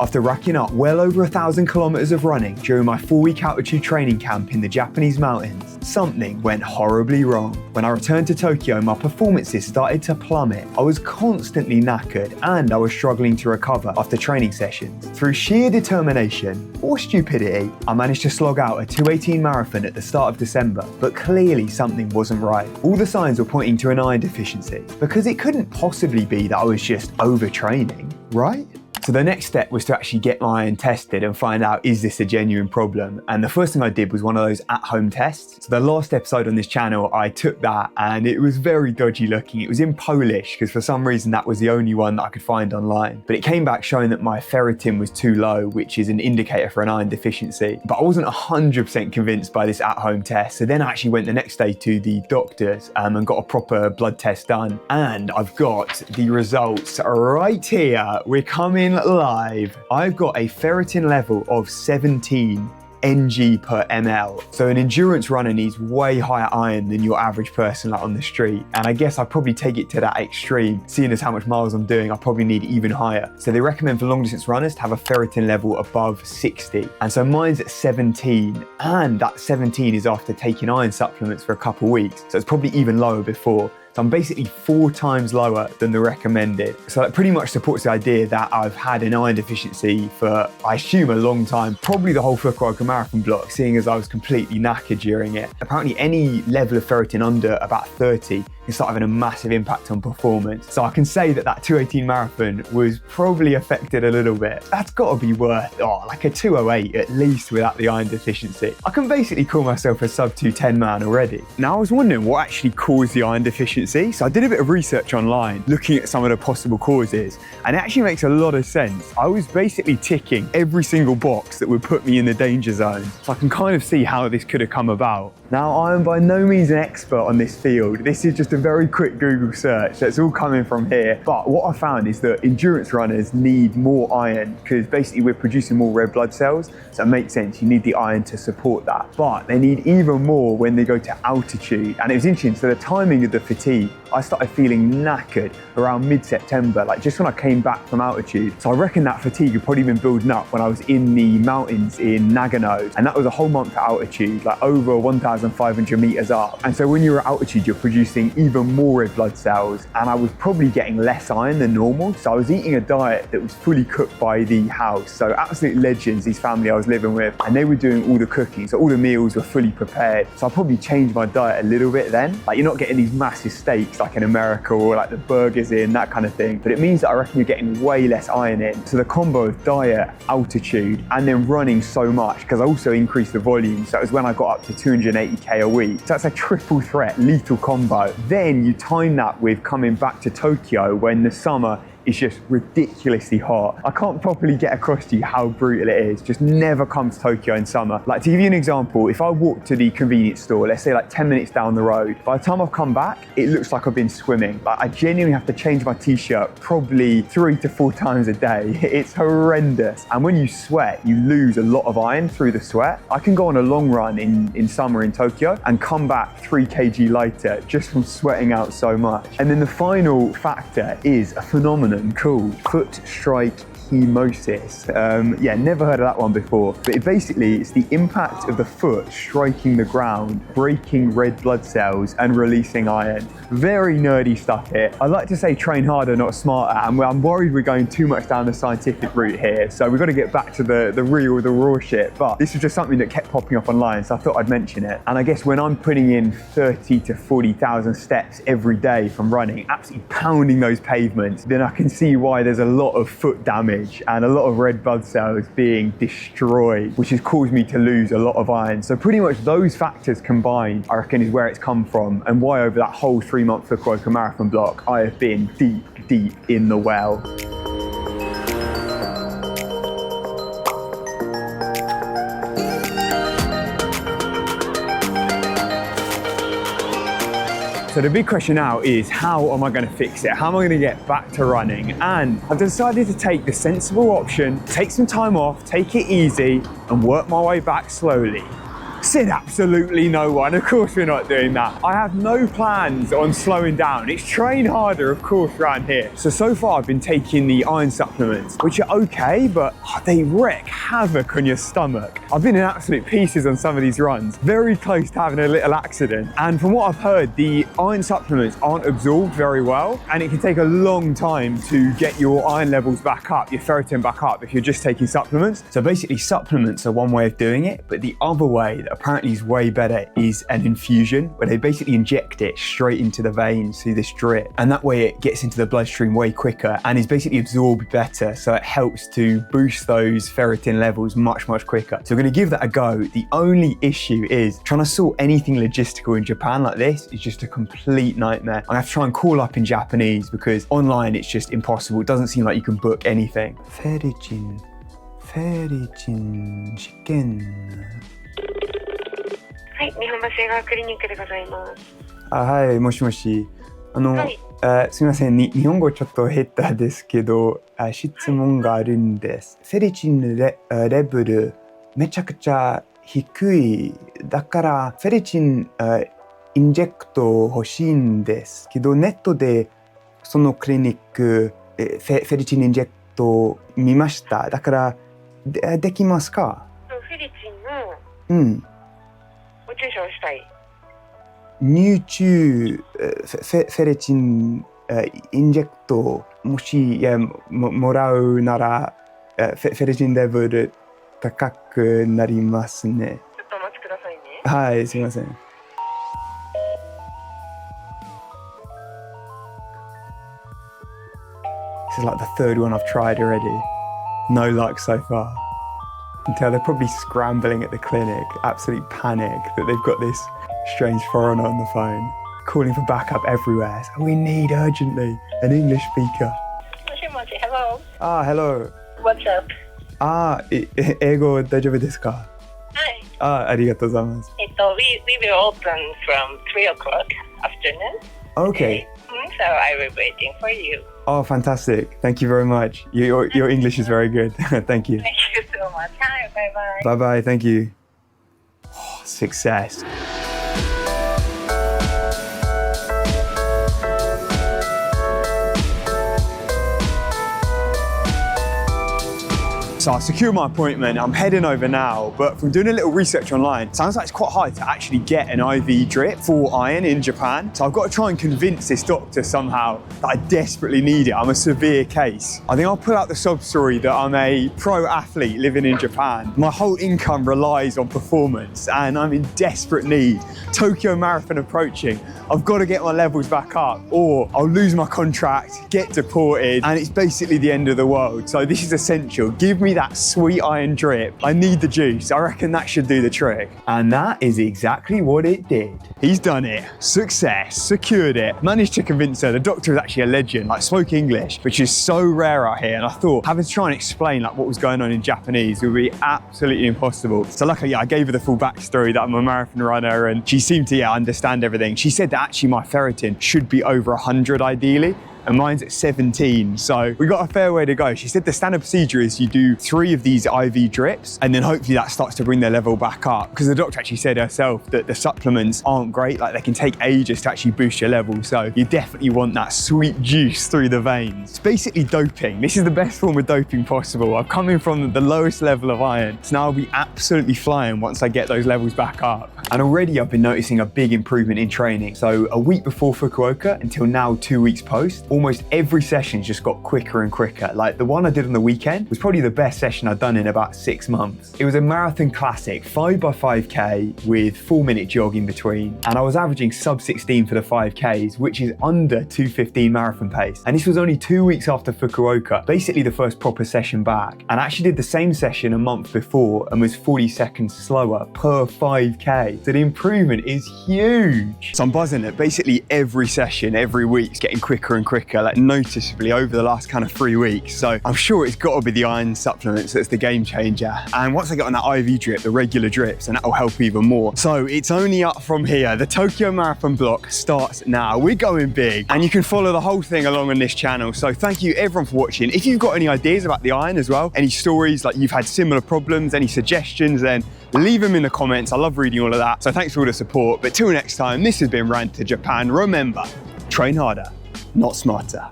After racking up well over 1,000 kilometers of running during my 4-week altitude training camp in the Japanese mountains, something went horribly wrong. When I returned to Tokyo, my performances started to plummet. I was constantly knackered and I was struggling to recover after training sessions. Through sheer determination or stupidity, I managed to slog out a 2:18 marathon at the start of December, but clearly something wasn't right. All the signs were pointing to an iron deficiency, because it couldn't possibly be that I was just overtraining, right? So the next step was to actually get my iron tested and find out, is this a genuine problem? And the first thing I did was one of those at-home tests. So the last episode on this channel, I took that and it was very dodgy looking. It was in Polish because for some reason that was the only one that I could find online. But it came back showing that my ferritin was too low, which is an indicator for an iron deficiency. But I wasn't 100% convinced by this at-home test. So then I actually went the next day to the doctors and got a proper blood test done. And I've got the results right here. We're coming live. I've got a ferritin level of 17 ng per ml. So an endurance runner needs way higher iron than your average person like on the street. And I guess I'd probably take it to that extreme. Seeing as how much miles I'm doing, I probably need even higher. So they recommend for long distance runners to have a ferritin level above 60. And so mine's at 17, and that 17 is after taking iron supplements for a couple weeks. So it's probably even lower before. So I'm basically 4 times lower than the recommended. So that pretty much supports the idea that I've had an iron deficiency for, I assume, a long time, probably the whole Fukuoka marathon block, seeing as I was completely knackered during it. Apparently any level of ferritin under about 30 can start having a massive impact on performance. So I can say that 2:18 marathon was probably affected a little bit. That's gotta be worth, like a 2:08 at least without the iron deficiency. I can basically call myself a sub 2:10 man already. Now I was wondering what actually caused the iron deficiency. So I did a bit of research online, looking at some of the possible causes, and it actually makes a lot of sense. I was basically ticking every single box that would put me in the danger zone. So I can kind of see how this could have come about. Now I am by no means an expert on this field. This is just a very quick Google search, so it's all coming from here. But what I found is that endurance runners need more iron because basically we're producing more red blood cells. So it makes sense, you need the iron to support that. But they need even more when they go to altitude. And it was interesting, so the timing of the fatigue, I started feeling knackered around mid-September, like just when I came back from altitude. So I reckon that fatigue had probably been building up when I was in the mountains in Nagano. And that was a whole month at altitude, like over 1,500 meters up. And so when you're at altitude, you're producing even more red blood cells. And I was probably getting less iron than normal. So I was eating a diet that was fully cooked by the house. So absolute legends, this family I was living with, and they were doing all the cooking. So all the meals were fully prepared. So I probably changed my diet a little bit then. Like you're not getting these massive steaks like in America or like the burgers in, that kind of thing. But it means that I reckon you're getting way less iron in. So the combo of diet, altitude, and then running so much, because I also increased the volume. So it was when I got up to 280K a week. So that's a triple threat, lethal combo. Then you time that with coming back to Tokyo when the summer is just ridiculously hot. I can't properly get across to you how brutal it is. Just never come to Tokyo in summer. Like to give you an example, if I walk to the convenience store, let's say like 10 minutes down the road, by the time I've come back, it looks like I've been swimming. Like I genuinely have to change my t-shirt probably 3 to 4 times a day. It's horrendous. And when you sweat, you lose a lot of iron through the sweat. I can go on a long run in summer in Tokyo and come back 3 kg lighter just from sweating out so much. And then the final factor is a phenomenon called foot strike hemosis. Never heard of that one before, but it's the impact of the foot striking the ground, breaking red blood cells and releasing iron. Very nerdy stuff here. I like to say train harder, not smarter, and I'm worried we're going too much down the scientific route here, so we've got to get back to the raw shit. But this was just something that kept popping up online, so I thought I'd mention it. And I guess when I'm putting in 30 to 40,000 steps every day from running, absolutely pounding those pavements, then I can see why there's a lot of foot damage and a lot of red blood cells being destroyed, which has caused me to lose a lot of iron. So pretty much those factors combined, I reckon, is where it's come from and why over that whole 3-month Fukuoka marathon block, I have been deep in the well. So the big question now is, how am I going to fix it? How am I going to get back to running? And I've decided to take the sensible option, take some time off, take it easy, and work my way back slowly. Said absolutely no one. Of course we're not doing that. I have no plans on slowing down. It's train harder, of course, around here. So far I've been taking the iron supplements, which are okay, but they wreak havoc on your stomach. I've been in absolute pieces on some of these runs, very close to having a little accident. And from what I've heard, the iron supplements aren't absorbed very well, and it can take a long time to get your iron levels back up, your ferritin back up, if you're just taking supplements. So basically supplements are one way of doing it, but the other way that apparently is way better is an infusion, where they basically inject it straight into the veins through this drip, and that way it gets into the bloodstream way quicker and is basically absorbed better, so it helps to boost those ferritin levels much quicker. So we're going to give that a go. The only issue is trying to sort anything logistical in Japan like this is just a complete nightmare. I have to try and call up in Japanese because online it's just impossible. It doesn't seem like you can book anything. Ferritin試験。はい、日本橋映画クリニックでございます。はい、もしもし。はい、すみません、日本語ちょっと下手ですけど、質問があるんです。フェリチンのレベルめちゃくちゃ低い。だからフェリチンインジェクト欲しいんですけど、ネットでそのクリニックフェリチンインジェクト見ました。だからできますか？フェリチンのお注射をしたい。入中フェリチンインジェクトもしもらうならフェリチンレベル高くなりますね。ちょっとお待ちくださいね。はい、すみません。This is like the third one I've tried already. No luck so far. Until they're probably scrambling at the clinic, absolute panic that they've got this strange foreigner on the phone, calling for backup everywhere. So we need urgently an English speaker. もしもし、hello. Hello. What's up? 英語大丈夫ですか？はい。ありがとうございます。we will open from 3 o'clock afternoon. Okay. So I will waiting for you. Oh, fantastic. Thank you very much. Your English is very good. Thank you. Thank you so much. Hi, bye-bye. Bye-bye. Thank you. Oh, success. So I secured my appointment, I'm heading over now, but from doing a little research online, it sounds like it's quite hard to actually get an IV drip for iron in Japan. So I've got to try and convince this doctor somehow that I desperately need it. I'm a severe case. I think I'll put out the sob story that I'm a pro athlete living in Japan. My whole income relies on performance and I'm in desperate need. Tokyo Marathon approaching. I've got to get my levels back up or I'll lose my contract, get deported, and it's basically the end of the world. So this is essential. Give me that sweet iron drip. I need the juice. I reckon that should do the trick. And that is exactly what it did. He's done it. Success. Secured it. Managed to convince her. The doctor is actually a legend. Like, spoke English, which is so rare out here. And I thought having to try and explain like what was going on in Japanese would be absolutely impossible. So luckily, I gave her the full backstory that I'm a marathon runner and she seemed to understand everything. She said that actually my ferritin should be over 100 ideally. And mine's at 17, so we got a fair way to go. She said the standard procedure is you do 3 of these IV drips and then hopefully that starts to bring their level back up, because the doctor actually said herself that the supplements aren't great, like they can take ages to actually boost your level, so you definitely want that sweet juice through the veins. It's basically doping. This is the best form of doping possible. I've come in from the lowest level of iron, so now I'll be absolutely flying once I get those levels back up. And already I've been noticing a big improvement in training. So a week before Fukuoka until now 2 weeks post, almost every session's just got quicker and quicker. Like the one I did on the weekend was probably the best session I've done in about 6 months. It was a marathon classic, 5x5k with 4-minute jog in between. And I was averaging sub 16 for the 5Ks, which is under 2:15 marathon pace. And this was only 2 weeks after Fukuoka, basically the first proper session back. And I actually did the same session a month before and was 40 seconds slower per 5K. So the improvement is huge. So I'm buzzing that basically every session, every week is getting quicker and quicker. quicker, like noticeably over the last kind of 3 weeks. So I'm sure it's got to be the iron supplements that's the game changer. And once I get on that IV drip, the regular drips, and that will help even more. So it's only up from here. The Tokyo Marathon block starts now. We're going big, and you can follow the whole thing along on this channel. So thank you everyone for watching. If you've got any ideas about the iron as well, any stories, like you've had similar problems, any suggestions, then leave them in the comments. I love reading all of that. So thanks for all the support. But till next time, this has been Ran to Japan. Remember, train harder, not smarter.